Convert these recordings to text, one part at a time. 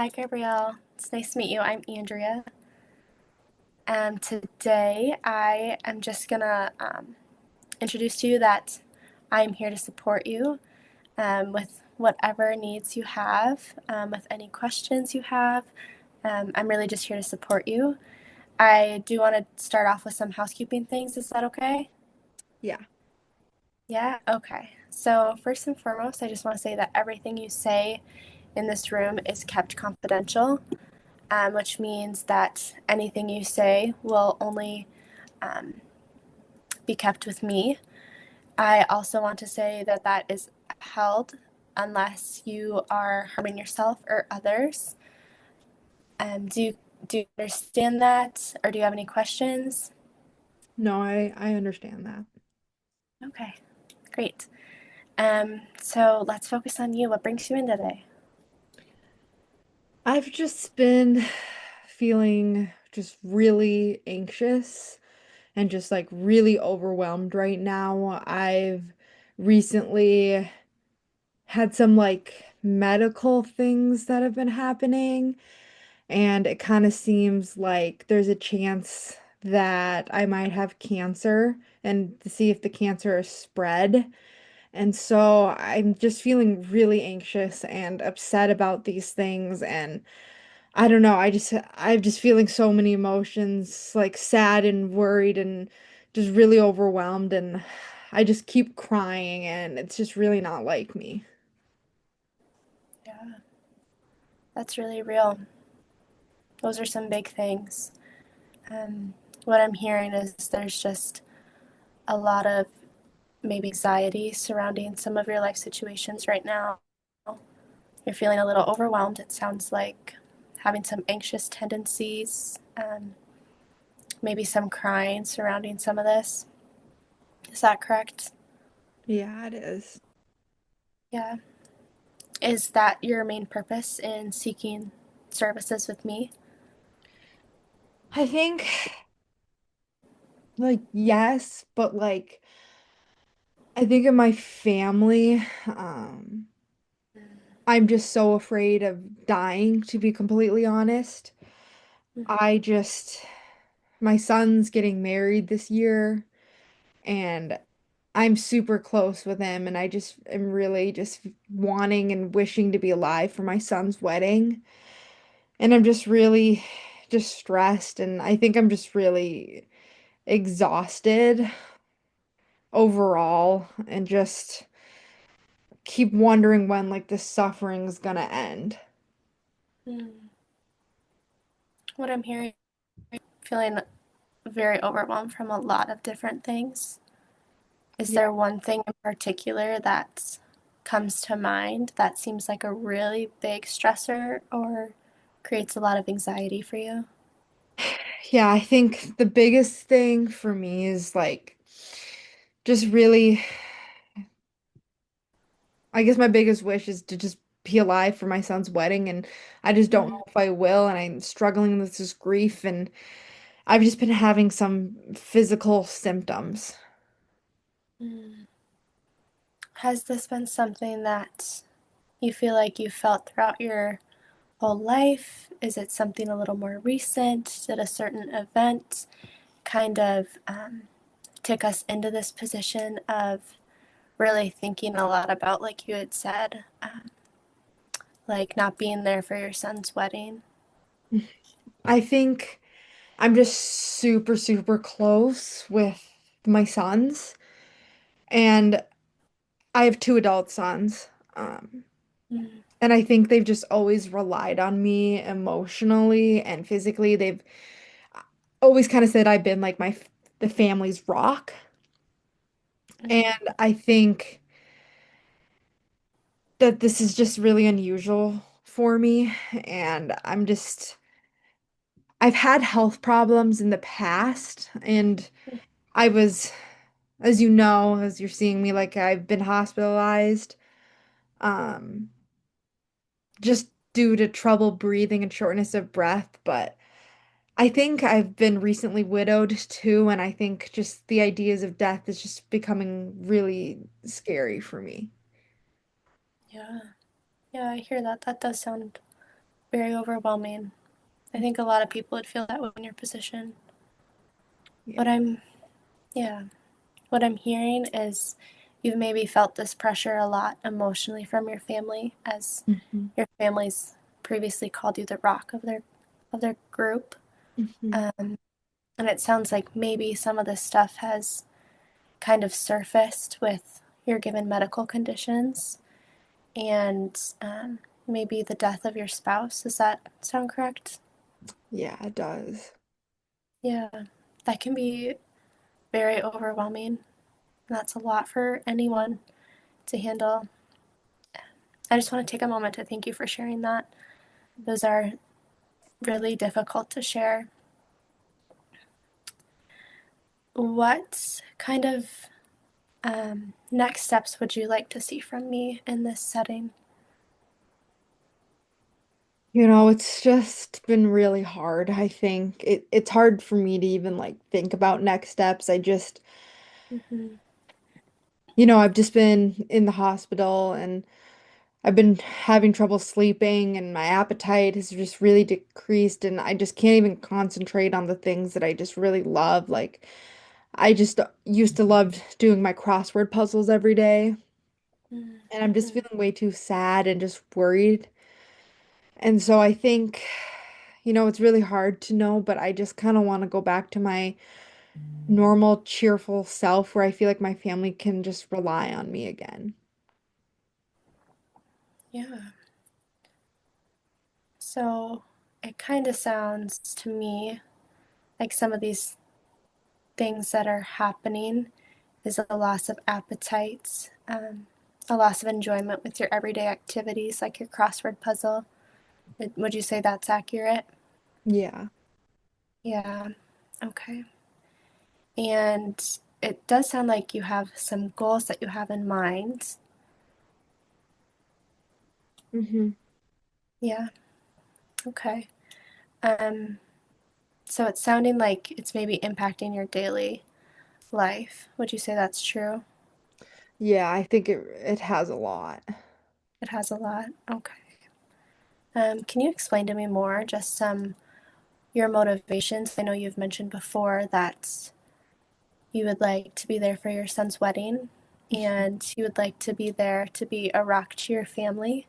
Hi, Gabrielle. It's nice to meet you. I'm Andrea. And today I am just going to introduce to you that I'm here to support you with whatever needs you have, with any questions you have. I'm really just here to support you. I do want to start off with some housekeeping things. Is that okay? Yeah. Yeah? Okay. So, first and foremost, I just want to say that everything you say in this room is kept confidential. Which means that anything you say will only um, be kept with me. I also want to say that that is held unless you are harming yourself or others. Do you understand that, or do you have any questions? No, I understand that. Okay, great. So let's focus on you. What brings you in today? I've just been feeling just really anxious and just like really overwhelmed right now. I've recently had some like medical things that have been happening, and it kind of seems like there's a chance that I might have cancer and to see if the cancer is spread. And so I'm just feeling really anxious and upset about these things. And I don't know, I'm just feeling so many emotions, like sad and worried and just really overwhelmed. And I just keep crying, and it's just really not like me. Yeah, that's really real. Those are some big things. What I'm hearing is there's just a lot of maybe anxiety surrounding some of your life situations right now. You're feeling a little overwhelmed. It sounds like having some anxious tendencies, maybe some crying surrounding some of this. Is that correct? Yeah, it is. Yeah. Is that your main purpose in seeking services with me? I think, like, yes, but like, I think in my family, I'm just so afraid of dying, to be completely honest. I just, my son's getting married this year, and I'm super close with him, and I just am really just wanting and wishing to be alive for my son's wedding. And I'm just really just stressed, and I think I'm just really exhausted overall, and just keep wondering when like the suffering's gonna end. Mm. What I'm hearing, feeling very overwhelmed from a lot of different things. Is Yeah. there one thing in particular that comes to mind that seems like a really big stressor or creates a lot of anxiety for you? Yeah, I think the biggest thing for me is like just really, I guess my biggest wish is to just be alive for my son's wedding, and I just don't Mm. know if I will, and I'm struggling with this grief, and I've just been having some physical symptoms. Mm. Has this been something that you feel like you felt throughout your whole life? Is it something a little more recent? Did a certain event kind of take us into this position of really thinking a lot about, like you had said, like not being there for your son's wedding? I think I'm just super, super close with my sons, and I have two adult sons. Um, Mm. and I think they've just always relied on me emotionally and physically. They've always kind of said I've been like the family's rock. Mm. And I think that this is just really unusual for me. And I've had health problems in the past. And I was, as you know, as you're seeing me, like I've been hospitalized, um, just due to trouble breathing and shortness of breath. But I think I've been recently widowed too. And I think just the ideas of death is just becoming really scary for me. Yeah, yeah, I hear that. That does sound very overwhelming. I think a lot of people would feel that way in your position. Yeah. What I'm, yeah, what I'm hearing is you've maybe felt this pressure a lot emotionally from your family, as Hmm. your family's previously called you the rock of their group. Hmm. Um, and it sounds like maybe some of this stuff has kind of surfaced with your given medical conditions and maybe the death of your spouse. Does that sound correct? Yeah, it does. Yeah, that can be very overwhelming. That's a lot for anyone to handle. I just want to take a moment to thank you for sharing that. Those are really difficult to share. What kind of next steps would you like to see from me in this setting? It's just been really hard. I think it's hard for me to even like think about next steps. Mm-hmm. I've just been in the hospital and I've been having trouble sleeping and my appetite has just really decreased and I just can't even concentrate on the things that I just really love. Like I just used to love doing my crossword puzzles every day and I'm just Mm-hmm. feeling way too sad and just worried. And so I think, it's really hard to know, but I just kind of want to go back to my normal, cheerful self where I feel like my family can just rely on me again. Yeah. So it kind of sounds to me like some of these things that are happening is a loss of appetite, a loss of enjoyment with your everyday activities, like your crossword puzzle. Would you say that's accurate? Yeah. Yeah. Okay. And it does sound like you have some goals that you have in mind. Hmm. Yeah. Okay. Um, so it's sounding like it's maybe impacting your daily life. Would you say that's true? Yeah, I think it has a lot. It has a lot. Okay. Can you explain to me more just your motivations? I know you've mentioned before that you would like to be there for your son's wedding and you would like to be there to be a rock to your family.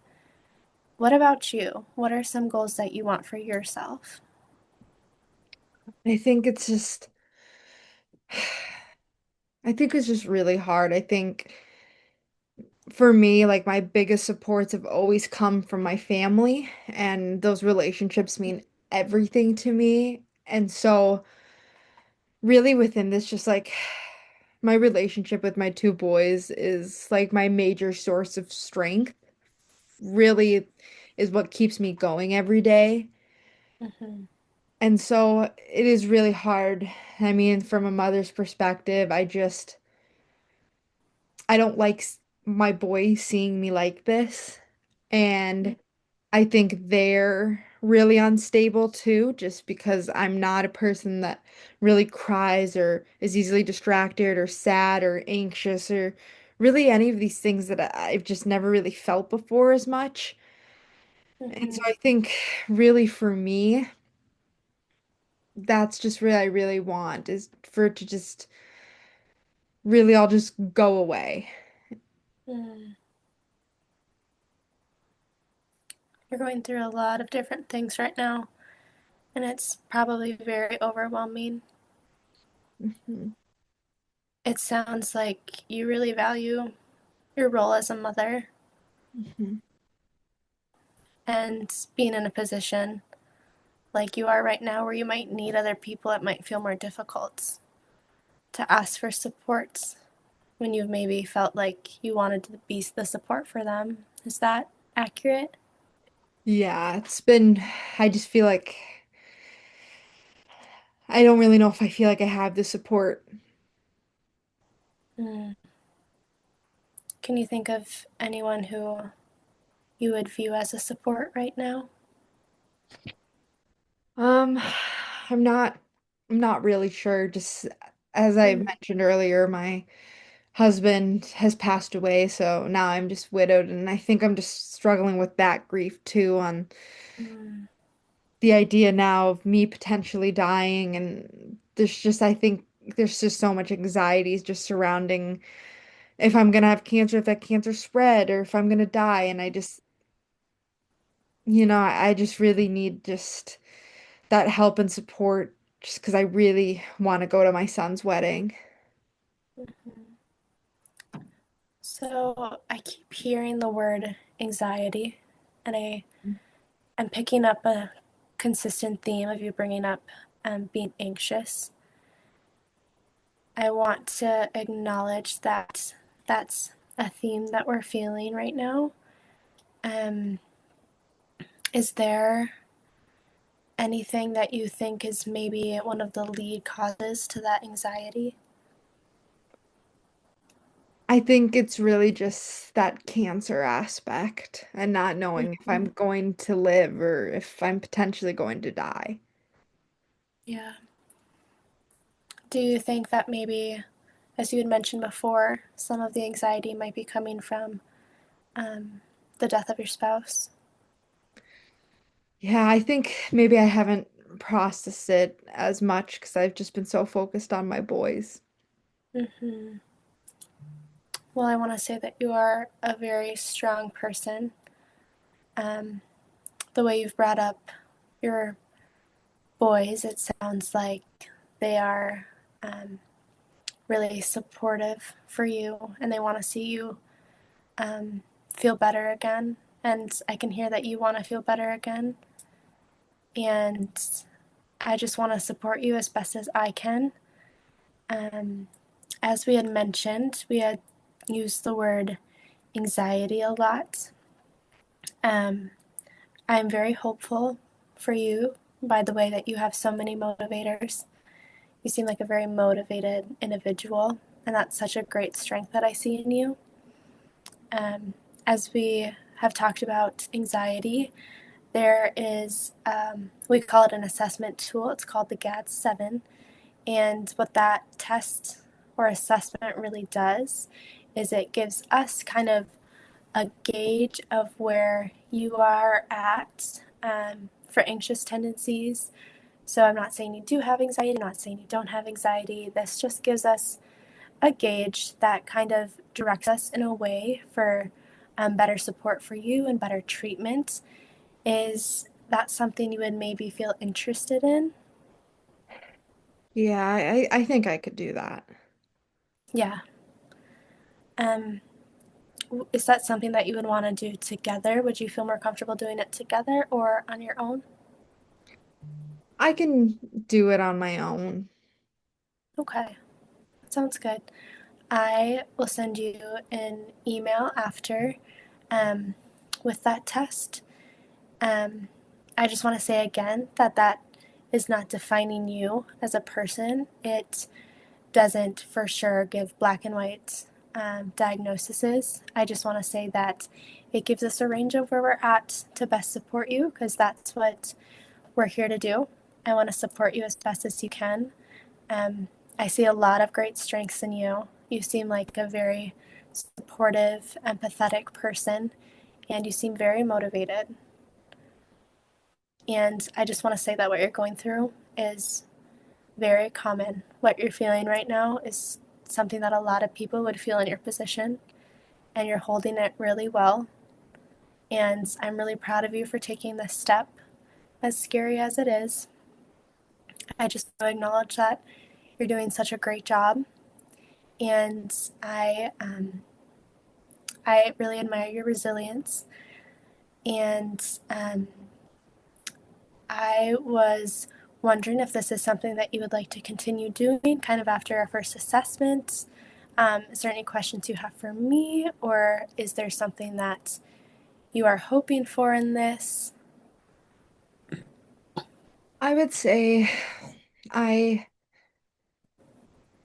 What about you? What are some goals that you want for yourself? I think I think it's just really hard. I think for me, like my biggest supports have always come from my family, and those relationships mean everything to me. And so, really, within this, just like my relationship with my two boys is like my major source of strength, really is what keeps me going every day. Mm-hmm. And so, it is really hard. I mean, from a mother's perspective, I don't like my boys seeing me like this. And I think they're really unstable too, just because I'm not a person that really cries or is easily distracted or sad or anxious or really any of these things that I've just never really felt before as much. And so Mm-hmm. I think really for me, that's just what I really want is for it to just really all just go away. Mm. You're going through a lot of different things right now, and it's probably very overwhelming. Mhm. It sounds like you really value your role as a mother Mhm. and being in a position like you are right now where you might need other people, it might feel more difficult to ask for support when you've maybe felt like you wanted to be the support for them. Is that accurate? Yeah, I just feel like I don't really know if I feel like I have the support. Mm. Can you think of anyone who you would view as a support right now? Um, I'm not I'm not really sure. Just as I Mm. mentioned earlier, my husband has passed away, so now I'm just widowed, and I think I'm just struggling with that grief too, on Mm, the idea now of me potentially dying, and I think there's just so much anxiety just surrounding if I'm gonna have cancer, if that cancer spread, or if I'm gonna die, and I just really need just that help and support just because I really want to go to my son's wedding. mhm. So I keep hearing the word anxiety, and I'm picking up a consistent theme of you bringing up being anxious. I want to acknowledge that that's a theme that we're feeling right now. Um, is there anything that you think is maybe one of the lead causes to that anxiety? I think it's really just that cancer aspect and not knowing if I'm Mhm. going to live or if I'm potentially going to die. Yeah. Do you think that maybe, as you had mentioned before, some of the anxiety might be coming from um, the death of your spouse? Yeah, I think maybe I haven't processed it as much because I've just been so focused on my boys. Mm-hmm. Well, I want to say that you are a very strong person. Um, the way you've brought up your boys, it sounds like they are um, really supportive for you and they want to see you um, feel better again. And I can hear that you want to feel better again. And I just want to support you as best as I can. Um, as we had mentioned, we had used the word anxiety a lot. Um, I'm very hopeful for you by the way that you have so many motivators. You seem like a very motivated individual, and that's such a great strength that I see in you. As we have talked about anxiety, there is, we call it an assessment tool. It's called the GAD 7. And what that test or assessment really does is it gives us kind of a gauge of where you are at for anxious tendencies. So I'm not saying you do have anxiety, I'm not saying you don't have anxiety. This just gives us a gauge that kind of directs us in a way for better support for you and better treatment. Is that something you would maybe feel interested in? Yeah, I think I could do that. Yeah. Um, is that something that you would want to do together? Would you feel more comfortable doing it together or on your own? I can do it on my own. Okay, sounds good. I will send you an email after um, with that test. Um, I just want to say again that that is not defining you as a person. It doesn't for sure give black and white diagnoses. I just want to say that it gives us a range of where we're at to best support you because that's what we're here to do. I want to support you as best as you can. Um, I see a lot of great strengths in you. You seem like a very supportive, empathetic person, and you seem very motivated. And I just want to say that what you're going through is very common. What you're feeling right now is something that a lot of people would feel in your position, and you're holding it really well. And I'm really proud of you for taking this step, as scary as it is. I just acknowledge that you're doing such a great job, and I really admire your resilience. And I was wondering if this is something that you would like to continue doing kind of after our first assessment. Is there any questions you have for me, or is there something that you are hoping for in this? I would say I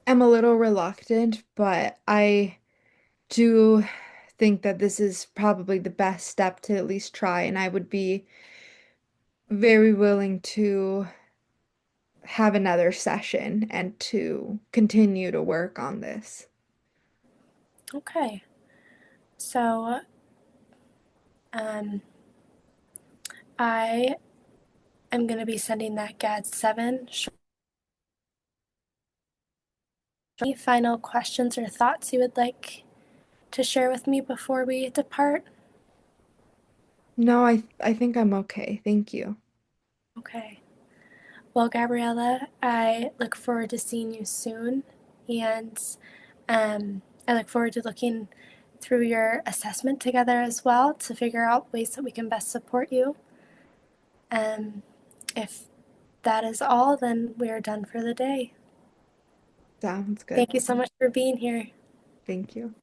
am a little reluctant, but I do think that this is probably the best step to at least try, and I would be very willing to have another session and to continue to work on this. Okay. So, um, I am going to be sending that GAD 7. Any final questions or thoughts you would like to share with me before we depart? No, I think I'm okay. Thank you. Okay. Well, Gabriella, I look forward to seeing you soon, and I look forward to looking through your assessment together as well to figure out ways that we can best support you. Um, if that is all, then we are done for the day. Sounds good. Thank you so much for being here. Thank you.